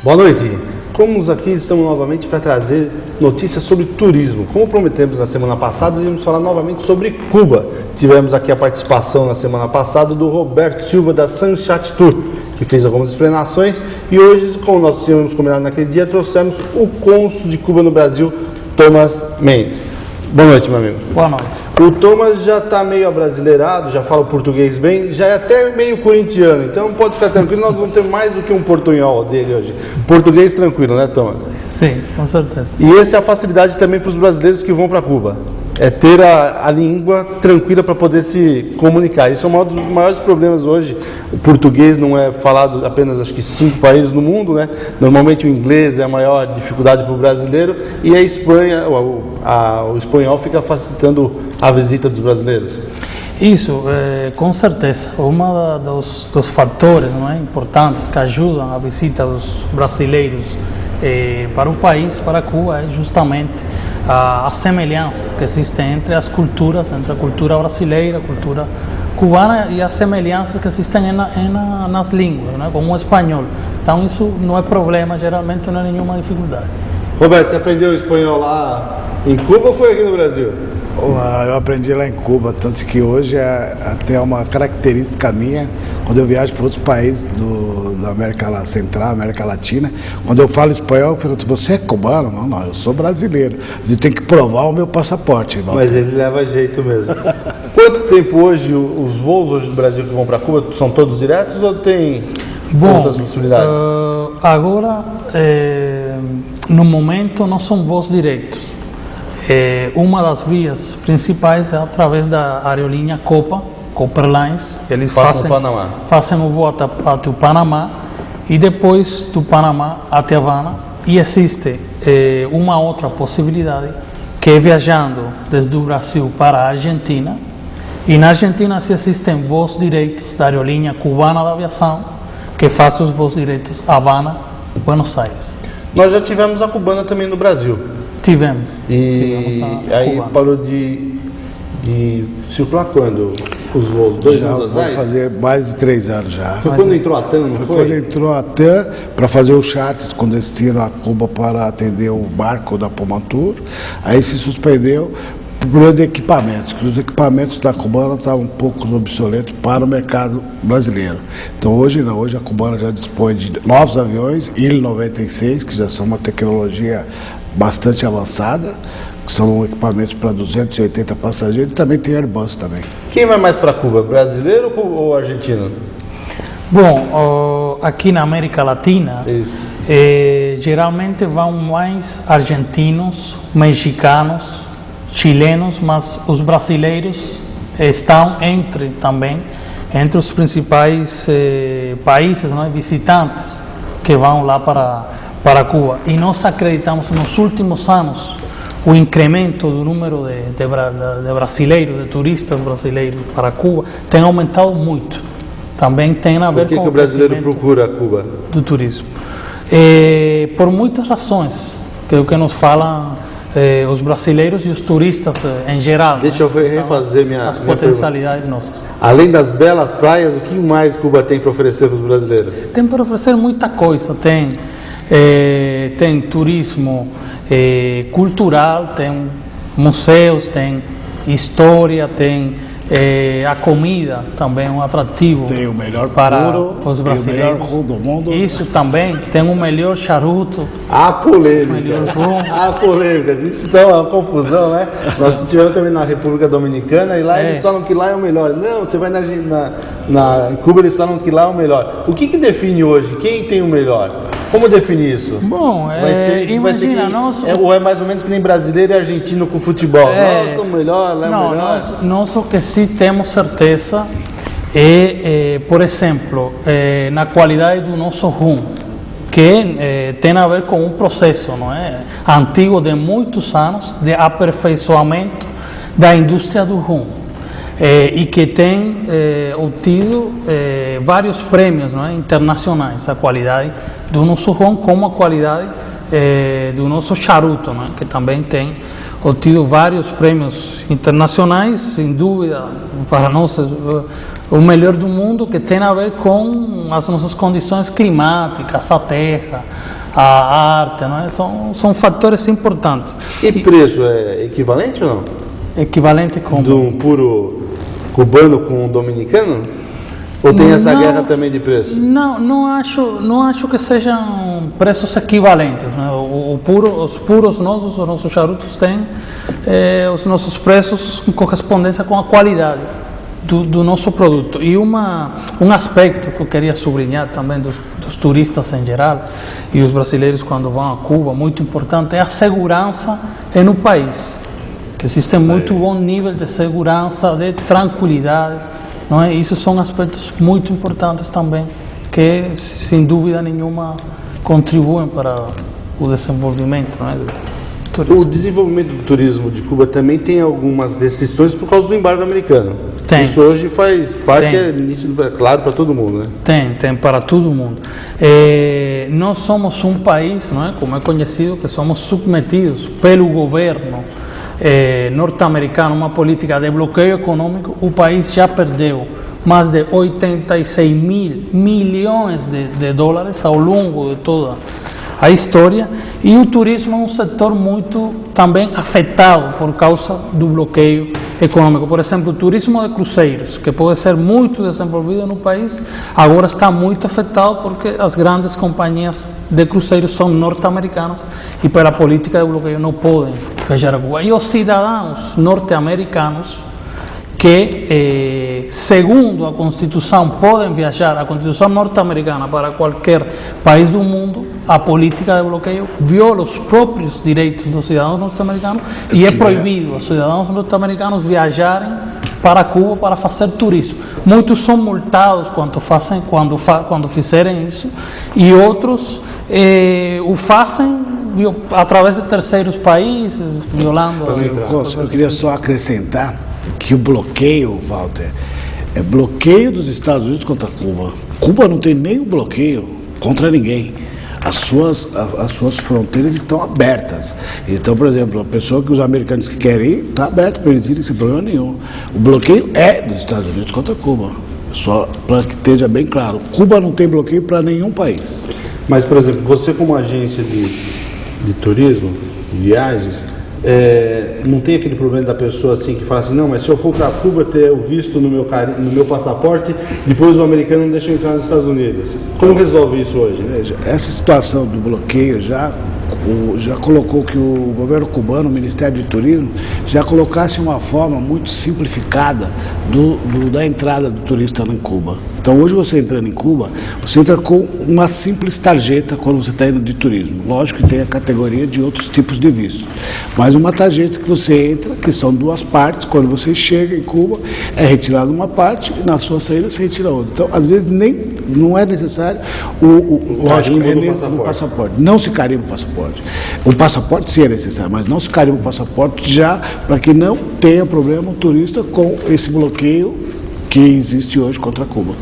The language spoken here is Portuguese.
Boa noite. Como aqui estamos novamente para trazer notícias sobre turismo. Como prometemos na semana passada, íamos falar novamente sobre Cuba. Tivemos aqui a participação na semana passada do Roberto Silva da Sanchat Tour, que fez algumas explanações, e hoje, como nós tínhamos combinado naquele dia, trouxemos o cônsul de Cuba no Brasil, Thomas Mendes. Boa noite, meu amigo. Boa noite. O Thomas já está meio abrasileirado, já fala português bem, já é até meio corintiano, então pode ficar tranquilo, nós vamos ter mais do que um portunhol dele hoje. Português tranquilo, né, Thomas? Sim, com certeza. E essa é a facilidade também para os brasileiros que vão para Cuba. É ter a língua tranquila para poder se comunicar. Isso é um dos maiores problemas hoje. O português não é falado apenas, acho que 5 países no mundo, né? Normalmente o inglês é a maior dificuldade para o brasileiro e a Espanha, o espanhol fica facilitando a visita dos brasileiros. Isso, com certeza. Dos fatores, não é, importantes que ajudam a visita dos brasileiros para o país, para Cuba, é justamente a semelhança que existe entre as culturas, entre a cultura brasileira, a cultura cubana e as semelhanças que existem nas línguas, né, como o espanhol. Então isso não é problema, geralmente não é nenhuma dificuldade. Roberto, você aprendeu espanhol lá em Cuba ou foi aqui no Brasil? Eu aprendi lá em Cuba, tanto que hoje é até uma característica minha, quando eu viajo para outros países da América Central, América Latina, quando eu falo espanhol, eu pergunto, você é cubano? Não, eu sou brasileiro. Eu tenho que provar o meu passaporte. Mas ele leva jeito mesmo. Quanto tempo hoje, os voos hoje do Brasil que vão para Cuba, são todos diretos ou tem outras possibilidades? Agora, no momento, não são voos diretos. Uma das vias principais é através da aerolínea Copa Airlines. Eles fazem o voo até o Panamá e depois do Panamá até Havana. E existe uma outra possibilidade, que é viajando desde o Brasil para a Argentina. E na Argentina se existem voos diretos da aerolínea cubana da aviação, que faz os voos diretos Havana e Buenos Aires. Nós já tivemos a cubana também no Brasil. Tivemos. E aí cubana parou de circular quando os voos? 2 anos atrás? Vai fazer mais de 3 anos já. Foi quando entrou a TAM, não foi? Foi quando entrou a TAM para fazer o charter com destino a Cuba para atender o barco da Pomantur. Aí se suspendeu por problema de equipamentos, que os equipamentos da cubana estavam um pouco obsoletos para o mercado brasileiro. Então hoje não, hoje a cubana já dispõe de novos aviões, Il-96, que já são uma tecnologia bastante avançada, que são equipamentos para 280 passageiros, e também tem Airbus também. Quem vai mais para Cuba, brasileiro ou argentino? Bom, aqui na América Latina, geralmente vão mais argentinos, mexicanos, chilenos, mas os brasileiros estão entre os principais países, não é, visitantes que vão lá para Cuba. E nós acreditamos nos últimos anos o incremento do número de brasileiros, de turistas brasileiros para Cuba tem aumentado muito. Também tem a ver com o brasileiro procura Cuba? Do turismo. Por muitas razões, que é o que nos falam os brasileiros e os turistas em geral. Deixa eu refazer as potencialidades nossas. Além das belas praias, o que mais Cuba tem para oferecer para os brasileiros? Tem para oferecer muita coisa. Tem turismo cultural, tem museus, tem história, tem a comida também é um atrativo. Tem o melhor para os brasileiros. Tem o melhor rum do mundo. Isso também, tem o melhor charuto. A polêmica. Melhor rum. A polêmica. Isso está uma confusão, né? Nós tivemos também na República Dominicana e lá eles falam que lá é o melhor. Não, você vai em Cuba, eles falam que lá é o melhor. O que define hoje? Quem tem o melhor? Como definir isso? Bom, imagina, ou é mais ou menos que nem brasileiro e argentino com futebol? Nossa, o melhor, lá é o melhor. Nós o que sim temos certeza por exemplo, na qualidade do nosso rum, que tem a ver com um processo, não é, antigo de muitos anos de aperfeiçoamento da indústria do rum. E que tem obtido vários prêmios, não é, internacionais, a qualidade do nosso rum, como a qualidade do nosso charuto, não é, que também tem obtido vários prêmios internacionais, sem dúvida, para nós o melhor do mundo, que tem a ver com as nossas condições climáticas, a terra, a arte, não é? São fatores importantes. E preço é equivalente ou não? Equivalente como? De um puro cubano com um dominicano? Ou tem essa guerra também de preço? Não acho que sejam preços equivalentes, né? Os nossos charutos têm os nossos preços em correspondência com a qualidade do nosso produto. E um aspecto que eu queria sublinhar também dos turistas em geral e os brasileiros quando vão a Cuba, muito importante, é a segurança no país. Que existe muito bom nível de segurança, de tranquilidade, não é? Isso são aspectos muito importantes também, que sem dúvida nenhuma contribuem para o desenvolvimento, não é? O desenvolvimento do turismo de Cuba também tem algumas restrições por causa do embargo americano. Tem. Isso hoje faz parte, é claro, para todo mundo, né? Tem para todo mundo. Nós somos um país, não é? Como é conhecido, que somos submetidos pelo governo norte-americano, uma política de bloqueio econômico. O país já perdeu mais de 86 mil milhões de dólares ao longo de toda a história, e o turismo é um setor muito também afetado por causa do bloqueio econômico. Por exemplo, o turismo de cruzeiros, que pode ser muito desenvolvido no país, agora está muito afetado porque as grandes companhias de cruzeiros são norte-americanas e pela política de bloqueio não podem fechar a Cuba. E os cidadãos norte-americanos que, segundo a Constituição, podem viajar, a Constituição norte-americana, para qualquer país do mundo, a política de bloqueio viola os próprios direitos dos cidadãos norte-americanos e é proibido aos cidadãos norte-americanos viajarem para Cuba para fazer turismo. Muitos são multados quando fizerem isso, e outros o fazem através de terceiros países, violando as... Eu queria só acrescentar que o bloqueio, Walter, é bloqueio dos Estados Unidos contra Cuba. Cuba não tem nenhum bloqueio contra ninguém. As suas fronteiras estão abertas. Então, por exemplo, a pessoa que os americanos que querem ir, está aberto para eles irem sem problema nenhum. O bloqueio é dos Estados Unidos contra Cuba. Só para que esteja bem claro, Cuba não tem bloqueio para nenhum país. Mas, por exemplo, você como agência de turismo, de viagens, não tem aquele problema da pessoa assim que fala assim, não, mas se eu for para Cuba ter o visto no meu passaporte, depois o americano não deixa eu entrar nos Estados Unidos. Como resolve isso hoje? Veja, essa situação do bloqueio já colocou que o governo cubano, o Ministério de Turismo, já colocasse uma forma muito simplificada da entrada do turista em Cuba. Então hoje você entrando em Cuba, você entra com uma simples tarjeta quando você está indo de turismo. Lógico que tem a categoria de outros tipos de visto, mas uma tarjeta que você entra, que são duas partes, quando você chega em Cuba, é retirada uma parte e na sua saída você retira outra. Então às vezes não é necessário o passaporte. Não se carimba o passaporte. O passaporte sim é necessário, mas não se carimba o passaporte já para que não tenha problema o turista com esse bloqueio que existe hoje contra Cuba.